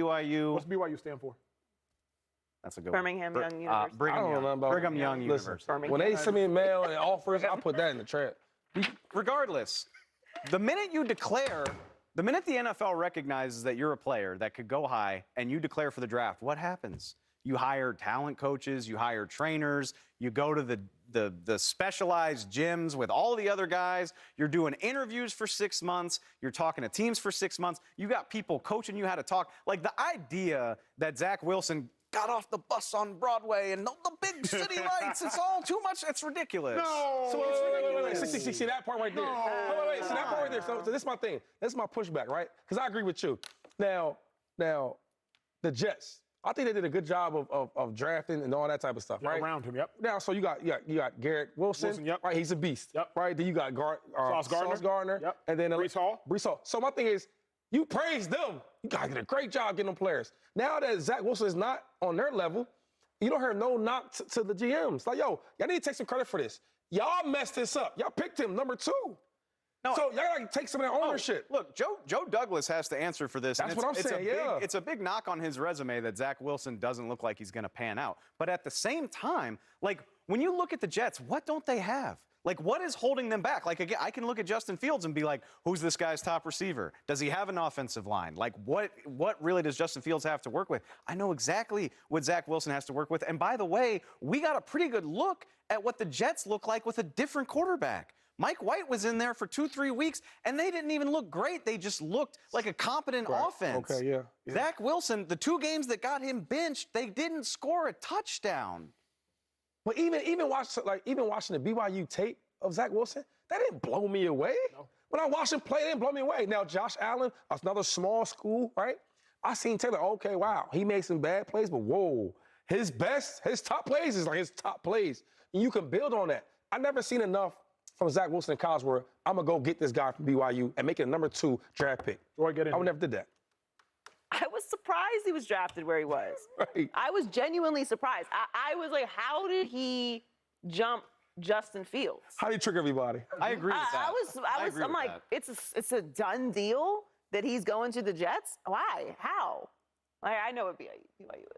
BYU. What's BYU stand for? That's a good Birmingham one. Young University. Brigham Young University. When they send me a mail and offers, I put that in the trap. Regardless, the minute the NFL recognizes that you're a player that could go high and you declare for the draft, what happens? You hire talent coaches, you hire trainers, you go to the specialized gyms with all the other guys, you're doing interviews for 6 months, you're talking to teams for 6 months, you got people coaching you how to talk. Like the idea that Zach Wilson got off the bus on Broadway and the big city lights, it's all too much, it's ridiculous. No! So wait. See that part right there. No. Wait. See that part right there. So this is my thing. This is my pushback, right? Because I agree with you. Now, the Jets. I think they did a good job of drafting and all that type of stuff, right? Around him, yep. Now, so you got Garrett Wilson, yep. Right? He's a beast, yep. Right? Then you got Sauce Gardner, yep. And then Breece Hall. So my thing is, you praise them. You guys did a great job getting them players. Now that Zach Wilson is not on their level, you don't hear no knock to the GMs. Like, yo, y'all need to take some credit for this. Y'all messed this up. Y'all picked him number 2. No, so y'all gotta take some of that ownership. Look, Joe Douglas has to answer for this. That's what I'm saying, It's a big knock on his resume that Zach Wilson doesn't look like he's going to pan out. But at the same time, like, when you look at the Jets, what don't they have? Like, what is holding them back? Like, again, I can look at Justin Fields and be like, who's this guy's top receiver? Does he have an offensive line? Like, what really does Justin Fields have to work with? I know exactly what Zach Wilson has to work with. And by the way, we got a pretty good look at what the Jets look like with a different quarterback. Mike White was in there for 2-3 weeks, and they didn't even look great. They just looked like a competent offense. Okay, yeah. Zach Wilson, the 2 games that got him benched, they didn't score a touchdown. But even watching the BYU tape of Zach Wilson, that didn't blow me away. No. When I watched him play, it didn't blow me away. Now, Josh Allen, another small school, right? I seen Taylor, okay, wow, he made some bad plays, but whoa, his top plays is like his top plays. And you can build on that. I never seen enough from Zach Wilson in college where I'm going to go get this guy from BYU and make it a number 2 draft pick. I would never did that. I was surprised he was drafted where he was. Right. I was genuinely surprised. I was like, how did he jump Justin Fields? How do you trick everybody? I agree with that. I'm like, it's a done deal that he's going to the Jets? Why? How? Like, I know what BYU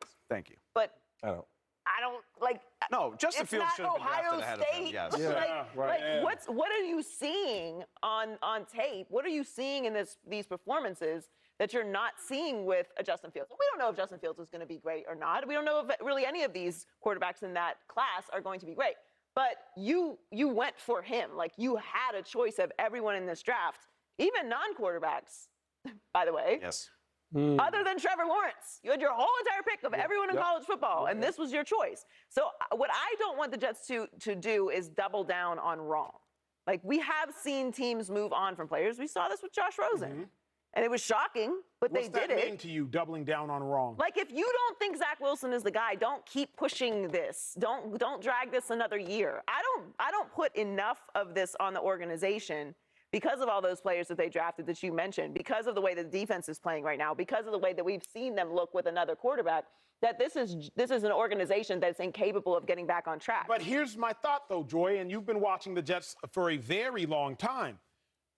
is. Thank you. But I don't like. No, Justin Fields should have been drafted ahead of him. Yes. What are you seeing on tape? What are you seeing in these performances that you're not seeing with a Justin Fields? We don't know if Justin Fields is going to be great or not. We don't know if really any of these quarterbacks in that class are going to be great. But you went for him. Like, you had a choice of everyone in this draft, even non-quarterbacks, by the way. Yes. Other than Trevor Lawrence. You had your whole entire pick of everyone in college football, and this was your choice. So what I don't want the Jets to do is double down on wrong. Like, we have seen teams move on from players. We saw this with Josh Rosen. And it was shocking, but they did it. What's that mean to you, doubling down on wrong? Like, if you don't think Zach Wilson is the guy, don't keep pushing this. Don't drag this another year. I don't put enough of this on the organization because of all those players that they drafted that you mentioned, because of the way that the defense is playing right now, because of the way that we've seen them look with another quarterback, that this is an organization that's incapable of getting back on track. But here's my thought, though, Joy, and you've been watching the Jets for a very long time.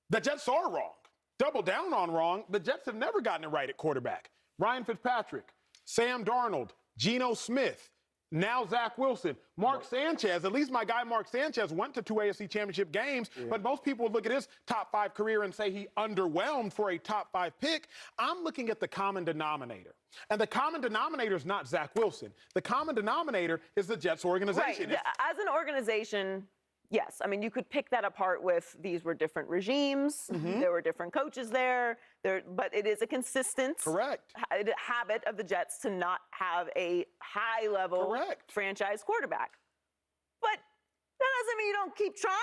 The Jets are wrong. Double down on wrong. The Jets have never gotten it right at quarterback. Ryan Fitzpatrick, Sam Darnold, Geno Smith, now Zach Wilson, Mark Sanchez. At least my guy Mark Sanchez went to 2 AFC championship games, but most people would look at his top 5 career and say he underwhelmed for a top 5 pick. I'm looking at the common denominator. And the common denominator is not Zach Wilson. The common denominator is the Jets organization. Right. As an organization, yes. I mean, you could pick that apart with these were different regimes. There were different coaches there. But it is a consistent habit of the Jets to not have a high-level franchise quarterback. But that doesn't mean you don't keep trying.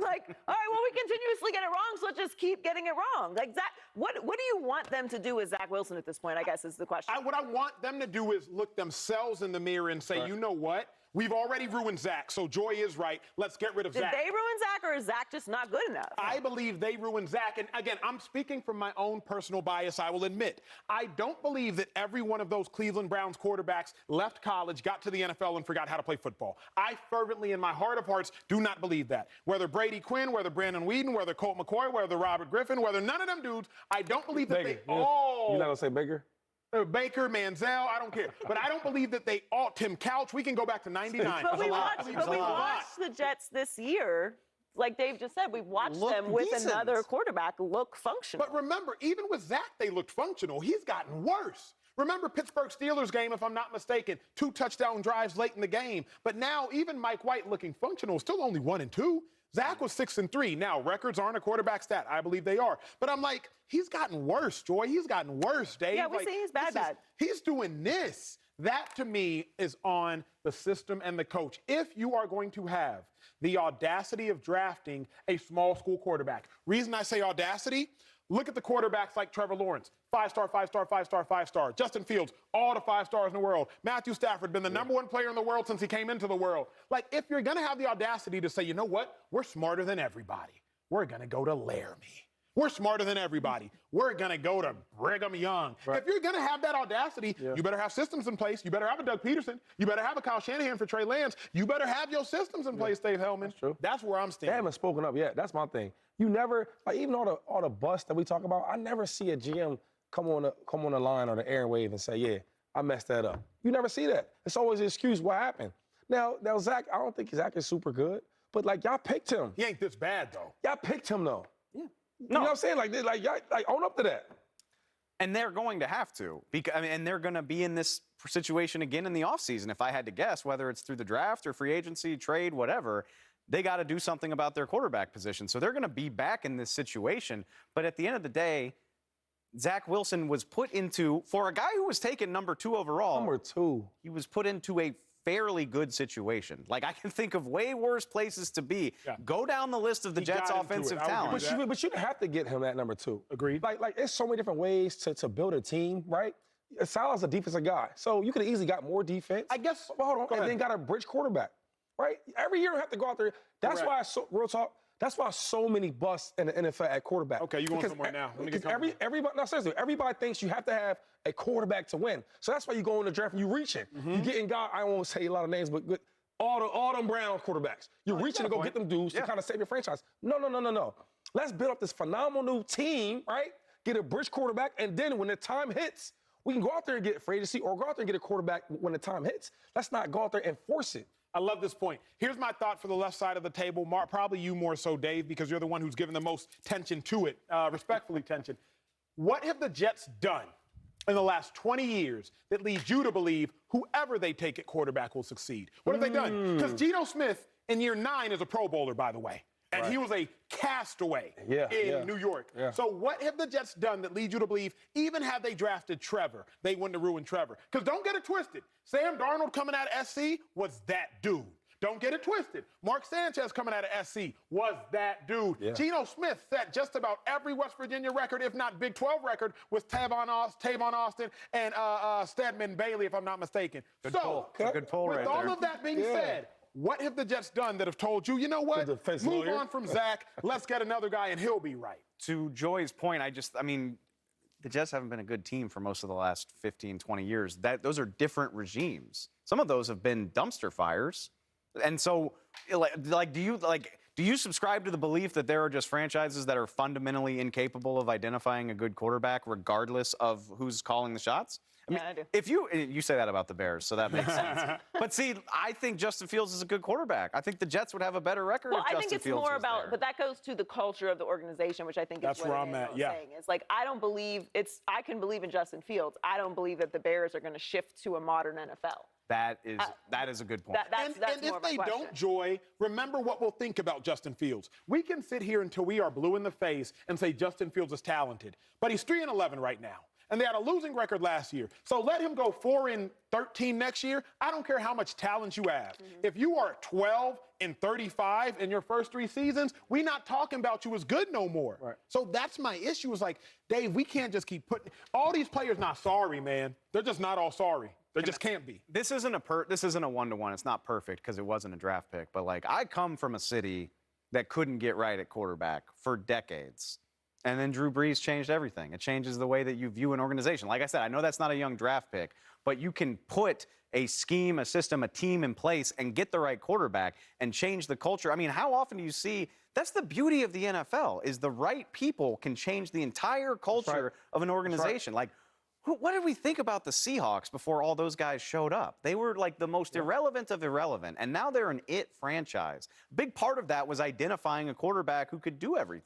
Like, all right, well, we continuously get it wrong, so let's just keep getting it wrong. Like, Zach, what do you want them to do with Zach Wilson at this point, I guess is the question. What I want them to do is look themselves in the mirror and say, you know what? We've already ruined Zach, so Joy is right. Let's get rid of Zach. Did they ruin Zach, or is Zach just not good enough? I believe they ruined Zach. And again, I'm speaking from my own personal bias, I will admit. I don't believe that every one of those Cleveland Browns quarterbacks left college, got to the NFL, and forgot how to play football. I fervently, in my heart of hearts, do not believe that. Whether Brady Quinn, whether Brandon Whedon, whether Colt McCoy, whether Robert Griffin, whether none of them dudes, I don't believe that they all... You're not going to say Baker? Baker, Manziel, I don't care. But I don't believe that they ought Tim Couch. We can go back to 99. But we watched the Jets this year. Like Dave just said, we've watched them with another quarterback look functional. But remember, even with Zach, they looked functional. He's gotten worse. Remember Pittsburgh Steelers game, if I'm not mistaken, 2 touchdown drives late in the game. But now even Mike White looking functional, still only 1-2. Zach was 6-3. Now, records aren't a quarterback stat. I believe they are. But I'm like, he's gotten worse, Joy. He's gotten worse, Dave. Yeah, we see he's bad. He's doing this. That, to me, is on the system and the coach. If you are going to have the audacity of drafting a small school quarterback, reason I say audacity, look at the quarterbacks like Trevor Lawrence, 5-star, 5-star, 5-star, 5-star. Justin Fields, all the 5 stars in the world. Matthew Stafford, been the number 1 player in the world since he came into the world. Like, if you're going to have the audacity to say, you know what, we're smarter than everybody, we're going to go to Laramie. We're smarter than everybody. We're going to go to Brigham Young. Right. If you're going to have that audacity, you better have systems in place. You better have a Doug Peterson. You better have a Kyle Shanahan for Trey Lance. You better have your systems in place, Dave Hellman. That's true. That's where I'm standing. They haven't spoken up yet. That's my thing. You never, like, even all the bust that we talk about, I never see a GM come on the line or the airwave and say, yeah, I messed that up. You never see that. It's always an excuse what happened. Now Zach, I don't think Zach is super good, but, like, y'all picked him. He ain't this bad, though. Y'all picked him, though. Yeah. You know what I'm saying? Y'all own up to that. And they're going to have to, and they're going to be in this situation again in the offseason. If I had to guess, whether it's through the draft or free agency, trade, whatever, they got to do something about their quarterback position. So they're going to be back in this situation. But at the end of the day, Zach Wilson was put into, for a guy who was taken number 2 overall. Number 2. He was put into a fairly good situation. Like, I can think of way worse places to be. Yeah. Go down the list of the Jets' offensive talent. But you have to get him at number 2. Agreed. Like there's so many different ways to build a team, right? Salah's a defensive guy, so you could have easily got more defense. I guess. But hold on, and then got a bridge quarterback, right? Every year you have to go out there. That's why, real talk, that's why so many busts in the NFL at quarterback. Okay, you going somewhere now. Let me get everybody, no, seriously, everybody thinks you have to have a quarterback to win. So that's why you go in the draft and you reaching. You getting guys, I won't say a lot of names, but all them Brown quarterbacks. You're reaching to go get them dudes to kind of save your franchise. No. Let's build up this phenomenal new team, right? Get a bridge quarterback, and then when the time hits, we can go out there and get free agency or go out there and get a quarterback when the time hits. Let's not go out there and force it. I love this point. Here's my thought for the left side of the table. Mark, probably you more so, Dave, because you're the one who's given the most tension to it, respectfully tension. What have the Jets done in the last 20 years that leads you to believe whoever they take at quarterback will succeed? What have they done? Because Geno Smith in year 9 is a Pro Bowler, by the way. And he was a castaway in New York. Yeah. So what have the Jets done that leads you to believe, even had they drafted Trevor, they wouldn't have ruined Trevor? Because don't get it twisted. Sam Darnold coming out of SC was that dude. Don't get it twisted. Mark Sanchez coming out of SC was that dude. Yeah. Geno Smith set just about every West Virginia record, if not Big 12 record, with Tavon Austin and Stedman Bailey, if I'm not mistaken. Good poll with all of that being said, what have the Jets done that have told you, you know what, move on from Zach, let's get another guy and he'll be right? To Joy's point, the Jets haven't been a good team for most of the last 15, 20 years. Those are different regimes. Some of those have been dumpster fires. And so, do you subscribe to the belief that there are just franchises that are fundamentally incapable of identifying a good quarterback regardless of who's calling the shots? I do. If you say that about the Bears, so that makes sense. But see, I think Justin Fields is a good quarterback. I think the Jets would have a better record if Justin Fields was there. Well, I think it's more about, but that goes to the culture of the organization, which I think is what I'm saying. It's like, I can believe in Justin Fields. I don't believe that the Bears are going to shift to a modern NFL. That is a good point. That's and if they don't, Joy, remember what we'll think about Justin Fields. We can sit here until we are blue in the face and say Justin Fields is talented, but he's 3-11 right now. And they had a losing record last year. So let him go 4-13 next year. I don't care how much talent you have. If you are 12-35 in your first 3 seasons, we're not talking about you as good no more. Right. So that's my issue. Is like, Dave, we can't just keep putting all these players not sorry, man. They're just not all sorry. They just can't be. This isn't a 1-to-1. It's not perfect because it wasn't a draft pick. But like, I come from a city that couldn't get right at quarterback for decades. And then Drew Brees changed everything. It changes the way that you view an organization. Like I said, I know that's not a young draft pick, but you can put a scheme, a system, a team in place and get the right quarterback and change the culture. I mean, how often do you see – that's the beauty of the NFL is the right people can change the entire culture of an organization. Like, What did we think about the Seahawks before all those guys showed up? They were like the most irrelevant of irrelevant, and now they're an it franchise. A big part of that was identifying a quarterback who could do everything.